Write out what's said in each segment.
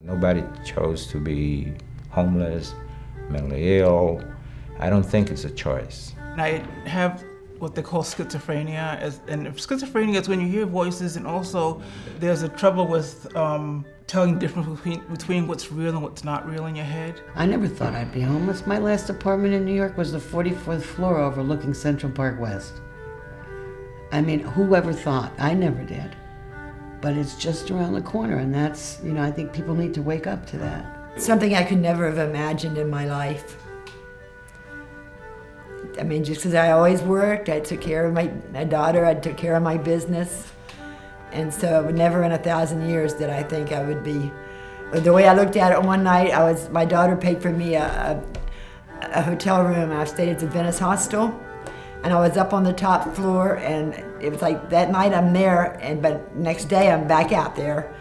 Nobody chose to be homeless, mentally ill. I don't think it's a choice. I have what they call schizophrenia, and schizophrenia is when you hear voices, and also there's a trouble with telling the difference between what's real and what's not real in your head. I never thought I'd be homeless. My last apartment in New York was the 44th floor overlooking Central Park West. I mean, whoever thought? I never did. But it's just around the corner, and that's, I think people need to wake up to that. Something I could never have imagined in my life. I mean, just because I always worked, I took care of my daughter, I took care of my business. And so never in 1,000 years did I think I would be. The way I looked at it one night, my daughter paid for me a hotel room. I stayed at the Venice Hostel. And I was up on the top floor, and it was like that night I'm there, but next day I'm back out there.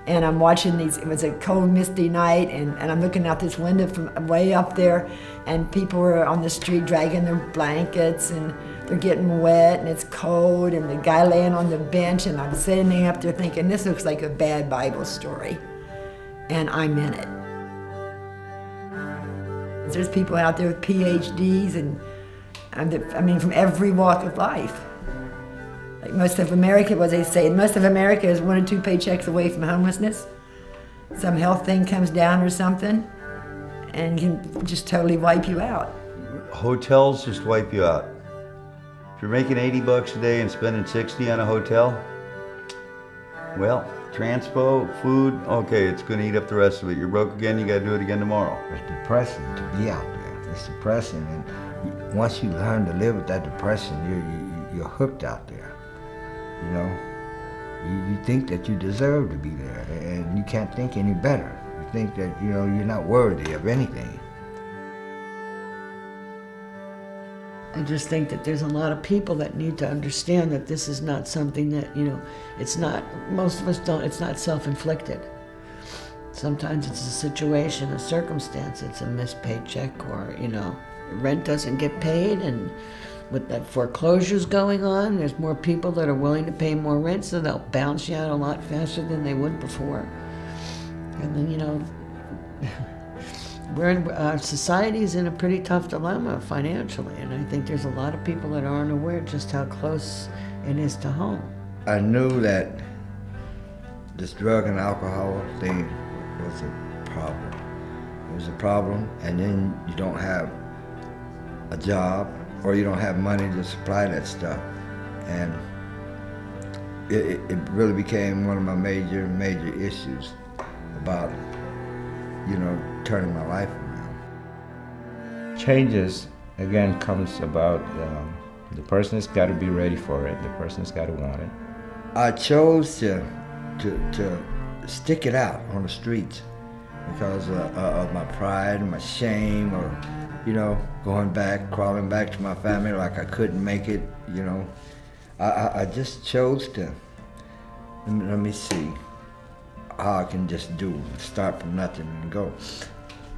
And I'm watching these, it was a cold, misty night, and I'm looking out this window from way up there, and people were on the street dragging their blankets, and they're getting wet, and it's cold, and the guy laying on the bench, and I'm sitting up there thinking, this looks like a bad Bible story, and I'm in it. There's people out there with PhDs, and I mean, from every walk of life. Like most of America, what they say, most of America is 1 or 2 paychecks away from homelessness. Some health thing comes down or something, and can just totally wipe you out. Hotels just wipe you out. If you're making 80 bucks a day and spending 60 on a hotel, well, transpo, food, okay, it's gonna eat up the rest of it. You're broke again, you gotta do it again tomorrow. It's depressing to be out there. It's depressing, and once you learn to live with that depression, you're hooked out there. You think that you deserve to be there, and you can't think any better. You think that you're not worthy of anything. I just think that there's a lot of people that need to understand that this is not something that, it's not, most of us don't, it's not self-inflicted. Sometimes it's a situation, a circumstance, it's a missed paycheck, or, rent doesn't get paid, and with that foreclosures going on, there's more people that are willing to pay more rent, so they'll bounce you out a lot faster than they would before. And then, our society is in a pretty tough dilemma financially, and I think there's a lot of people that aren't aware just how close it is to home. I knew that this drug and alcohol thing was a problem. It was a problem, and then you don't have a job, or you don't have money to supply that stuff. And it really became one of my major issues about, turning my life around. Changes, again, comes about, the person's got to be ready for it, the person's got to want it. I chose to stick it out on the streets because of my pride and my shame, or crawling back to my family like I couldn't make it, I just chose to, let me see how I can just start from nothing and go.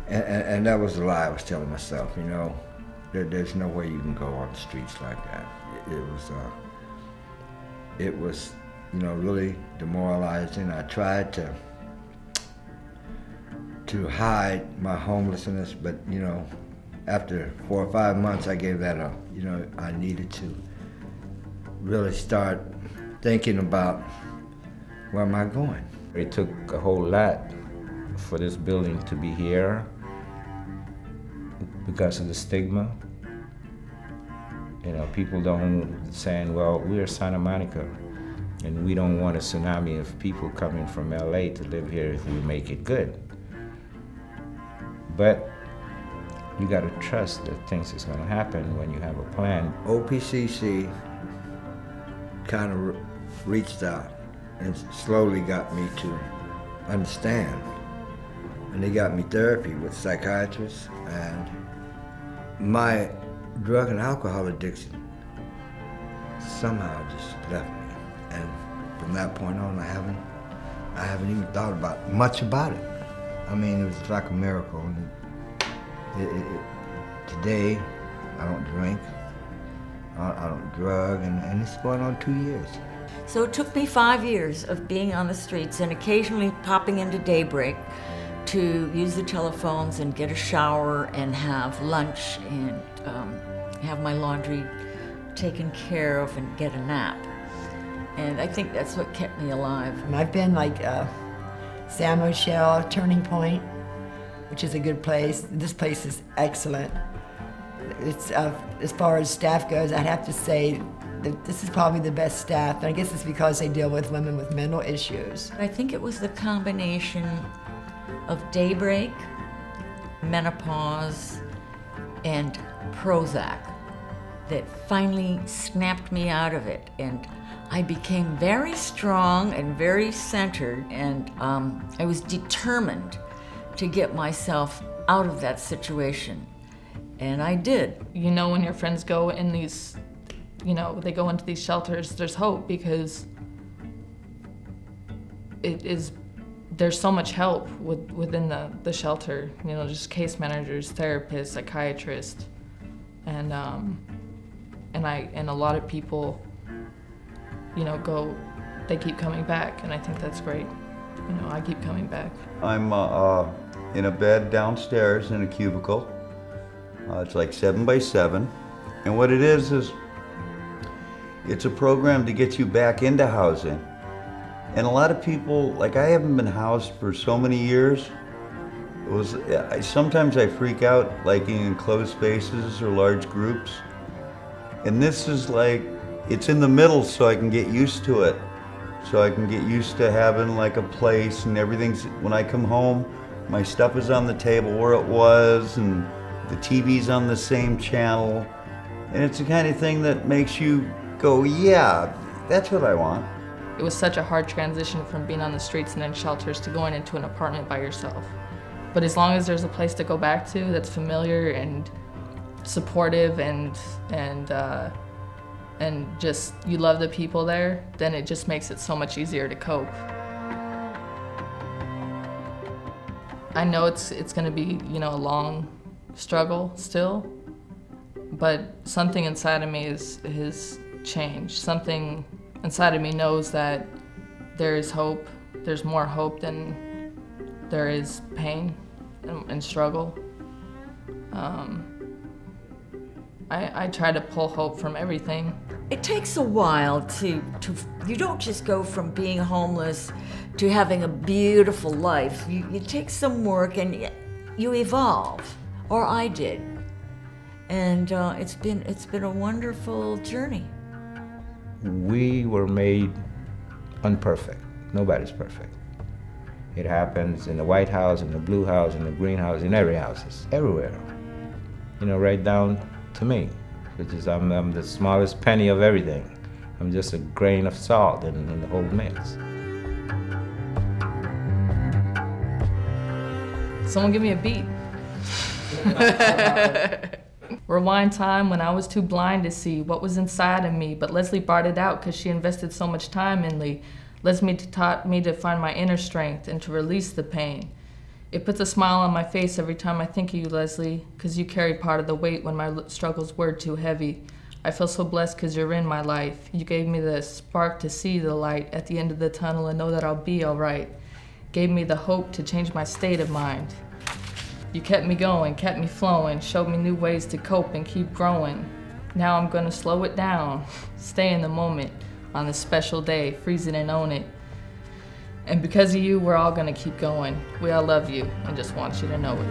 And that was the lie I was telling myself, there's no way you can go on the streets like that. It was, really demoralizing. I tried to hide my homelessness, but, after 4 or 5 months, I gave that up. I needed to really start thinking about, where am I going? It took a whole lot for this building to be here because of the stigma. People saying, well, we're Santa Monica, and we don't want a tsunami of people coming from LA to live here if we make it good. But you got to trust that things is going to happen when you have a plan. OPCC kind of reached out and slowly got me to understand. And they got me therapy with psychiatrists, and my drug and alcohol addiction somehow just left me. And from that point on, I haven't even thought much about it. I mean, it was like a miracle. Today, I don't drink, I don't drug, and it's going on 2 years. So it took me 5 years of being on the streets and occasionally popping into Daybreak to use the telephones and get a shower and have lunch and have my laundry taken care of and get a nap. And I think that's what kept me alive. I've been like San Michelle, Turning Point, which is a good place. This place is excellent. It's as far as staff goes, I'd have to say that this is probably the best staff. And I guess it's because they deal with women with mental issues. I think it was the combination of Daybreak, menopause, and Prozac that finally snapped me out of it. And I became very strong and very centered, and I was determined to get myself out of that situation. And I did. You know, when your friends go in these, you know, they go into these shelters, there's hope because there's so much help within the shelter, you know, just case managers, therapists, psychiatrists, and a lot of people, you know, they keep coming back, and I think that's great. You know, I keep coming back. I'm in a bed downstairs in a cubicle. It's like 7 by 7, and what it is it's a program to get you back into housing. And a lot of people, like I haven't been housed for so many years. Sometimes I freak out like in enclosed spaces or large groups. And this is like, it's in the middle so I can get used to it. So I can get used to having like a place and everything's, when I come home, my stuff is on the table where it was and the TV's on the same channel. And it's the kind of thing that makes you go, yeah, that's what I want. It was such a hard transition from being on the streets and in shelters to going into an apartment by yourself. But as long as there's a place to go back to that's familiar and supportive and just you love the people there, then it just makes it so much easier to cope. I know it's going to be, you know, a long struggle still, but something inside of me has changed. Something inside of me knows that there is hope. There's more hope than there is pain and struggle. I try to pull hope from everything. It takes a while to you don't just go from being homeless to having a beautiful life. You take some work and you evolve, or I did. And it's been a wonderful journey. We were made unperfect. Nobody's perfect. It happens in the White House, in the Blue House, in the Green House, in every house, everywhere. You know, right down to me, which is I'm the smallest penny of everything. I'm just a grain of salt in the whole mix. Someone give me a beat. Rewind time when I was too blind to see what was inside of me, but Leslie brought it out because she invested so much time in Lee. Leslie taught me to find my inner strength and to release the pain. It puts a smile on my face every time I think of you, Leslie, because you carry part of the weight when my struggles were too heavy. I feel so blessed because you're in my life. You gave me the spark to see the light at the end of the tunnel and know that I'll be all right. Gave me the hope to change my state of mind. You kept me going, kept me flowing, showed me new ways to cope and keep growing. Now I'm gonna slow it down, stay in the moment on this special day, freeze it and own it. And because of you, we're all gonna keep going. We all love you and just want you to know it.